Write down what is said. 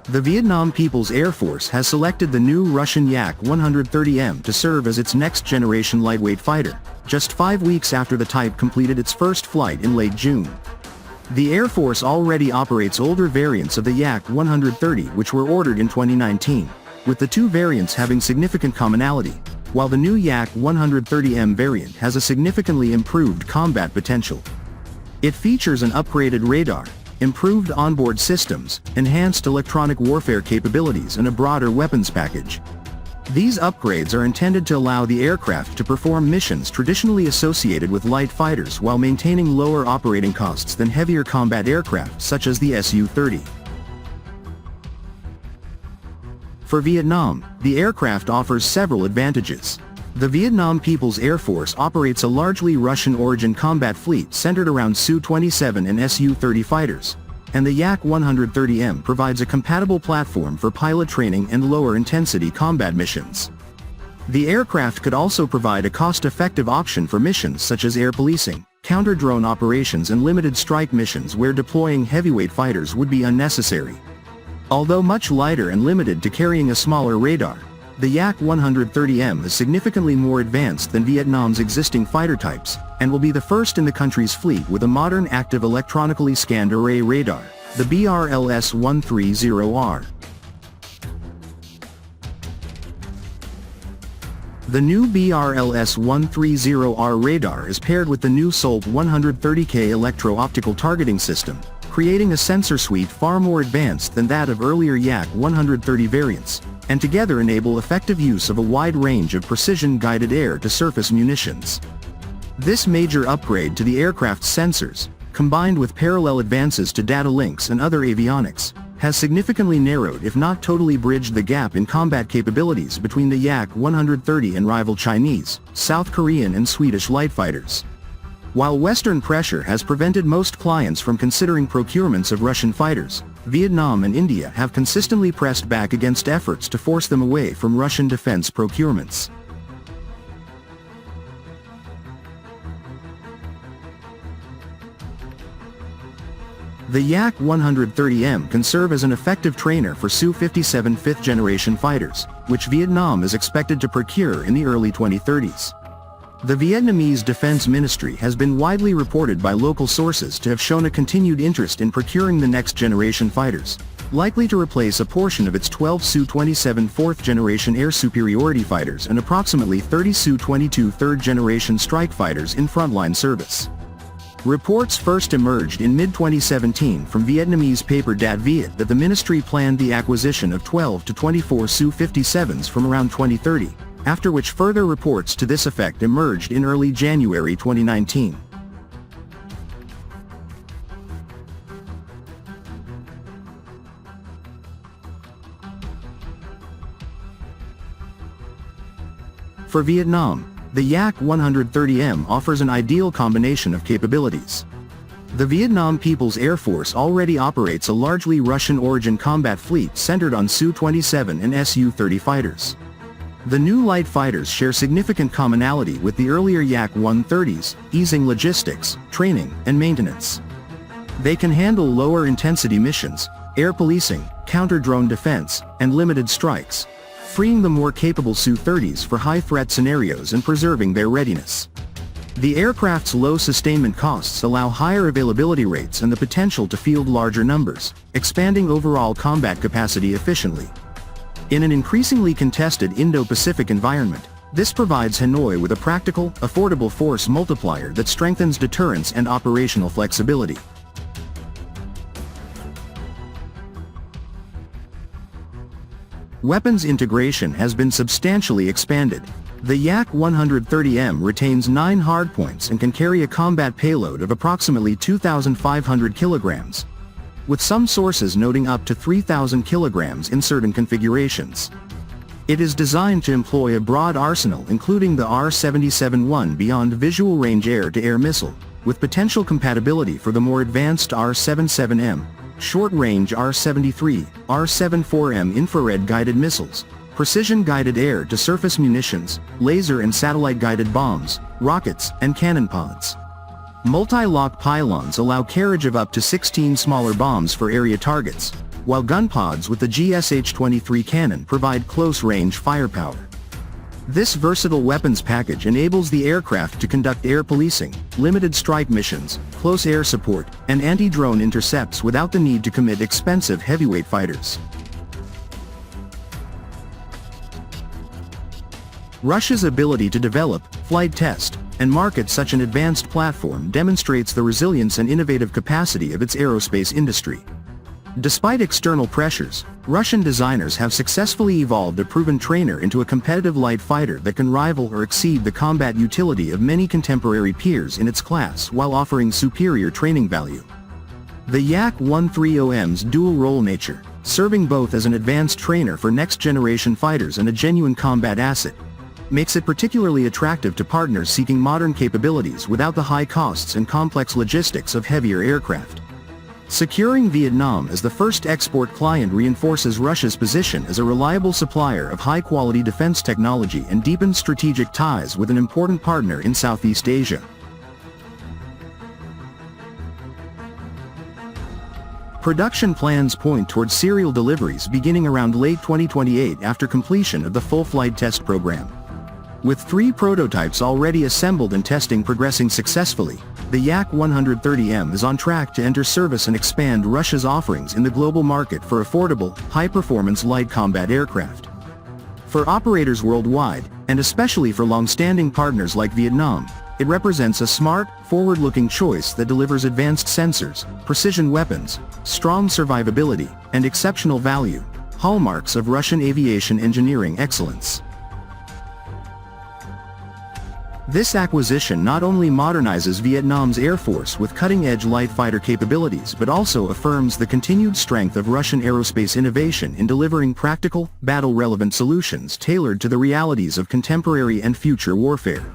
The Vietnam People's Air Force has selected the new Russian Yak-130M to serve as its next-generation lightweight fighter, just 5 weeks after the type completed its first flight in late June. The Air Force already operates older variants of the Yak-130 which were ordered in 2019, with the two variants having significant commonality, while the new Yak-130M variant has a significantly improved combat potential. It features an upgraded radar, improved onboard systems, enhanced electronic warfare capabilities and a broader weapons package. These upgrades are intended to allow the aircraft to perform missions traditionally associated with light fighters while maintaining lower operating costs than heavier combat aircraft such as the Su-30. For Vietnam, the aircraft offers several advantages. The Vietnam People's Air Force operates a largely Russian-origin combat fleet centered around Su-27 and Su-30 fighters, and the Yak-130M provides a compatible platform for pilot training and lower-intensity combat missions. The aircraft could also provide a cost-effective option for missions such as air policing, counter-drone operations and limited strike missions where deploying heavyweight fighters would be unnecessary. Although much lighter and limited to carrying a smaller radar, the Yak-130M is significantly more advanced than Vietnam's existing fighter types, and will be the first in the country's fleet with a modern active electronically scanned array radar, the BRLS-130R. The new BRLS-130R radar is paired with the new SOLP 130K electro-optical targeting system, creating a sensor suite far more advanced than that of earlier Yak-130 variants, and together enable effective use of a wide range of precision-guided air-to-surface munitions. This major upgrade to the aircraft's sensors, combined with parallel advances to data links and other avionics, has significantly narrowed if not totally bridged the gap in combat capabilities between the Yak-130 and rival Chinese, South Korean and Swedish light fighters. While Western pressure has prevented most clients from considering procurements of Russian fighters, Vietnam and India have consistently pressed back against efforts to force them away from Russian defense procurements. The Yak-130M can serve as an effective trainer for Su-57 fifth-generation fighters, which Vietnam is expected to procure in the early 2030s. The Vietnamese Defense Ministry has been widely reported by local sources to have shown a continued interest in procuring the next-generation fighters, likely to replace a portion of its 12 Su-27 fourth-generation air superiority fighters and approximately 30 Su-22 third-generation strike fighters in frontline service. Reports first emerged in mid-2017 from Vietnamese paper Dat Viet that the ministry planned the acquisition of 12 to 24 Su-57s from around 2030, after which further reports to this effect emerged in early January 2019. For Vietnam, the Yak-130M offers an ideal combination of capabilities. The Vietnam People's Air Force already operates a largely Russian-origin combat fleet centered on Su-27 and Su-30 fighters. The new light fighters share significant commonality with the earlier Yak-130s, easing logistics, training, and maintenance. They can handle lower-intensity missions, air policing, counter-drone defense, and limited strikes, freeing the more capable Su-30s for high-threat scenarios and preserving their readiness. The aircraft's low sustainment costs allow higher availability rates and the potential to field larger numbers, expanding overall combat capacity efficiently. In an increasingly contested Indo-Pacific environment, this provides Hanoi with a practical, affordable force multiplier that strengthens deterrence and operational flexibility. Weapons integration has been substantially expanded. The Yak-130M retains 9 hardpoints and can carry a combat payload of approximately 2,500 kilograms, with some sources noting up to 3,000 kilograms in certain configurations. It is designed to employ a broad arsenal including the R-77-1 Beyond Visual Range air-to-air missile, with potential compatibility for the more advanced R-77M, short-range R-73, R-74M infrared-guided missiles, precision-guided air-to-surface munitions, laser and satellite-guided bombs, rockets, and cannon pods. Multi-lock pylons allow carriage of up to 16 smaller bombs for area targets, while gun pods with the GSH-23 cannon provide close-range firepower. This versatile weapons package enables the aircraft to conduct air policing, limited strike missions, close air support, and anti-drone intercepts without the need to commit expensive heavyweight fighters. Russia's ability to develop, flight test, and market such an advanced platform demonstrates the resilience and innovative capacity of its aerospace industry. Despite external pressures, Russian designers have successfully evolved a proven trainer into a competitive light fighter that can rival or exceed the combat utility of many contemporary peers in its class while offering superior training value. The Yak-130M's dual-role nature, serving both as an advanced trainer for next-generation fighters and a genuine combat asset, makes it particularly attractive to partners seeking modern capabilities without the high costs and complex logistics of heavier aircraft. Securing Vietnam as the first export client reinforces Russia's position as a reliable supplier of high-quality defense technology and deepens strategic ties with an important partner in Southeast Asia. Production plans point towards serial deliveries beginning around late 2028 after completion of the full flight test program. With 3 prototypes already assembled and testing progressing successfully, the Yak-130M is on track to enter service and expand Russia's offerings in the global market for affordable, high-performance light combat aircraft. For operators worldwide, and especially for long-standing partners like Vietnam, it represents a smart, forward-looking choice that delivers advanced sensors, precision weapons, strong survivability, and exceptional value, hallmarks of Russian aviation engineering excellence. This acquisition not only modernizes Vietnam's Air Force with cutting-edge light fighter capabilities but also affirms the continued strength of Russian aerospace innovation in delivering practical, battle-relevant solutions tailored to the realities of contemporary and future warfare.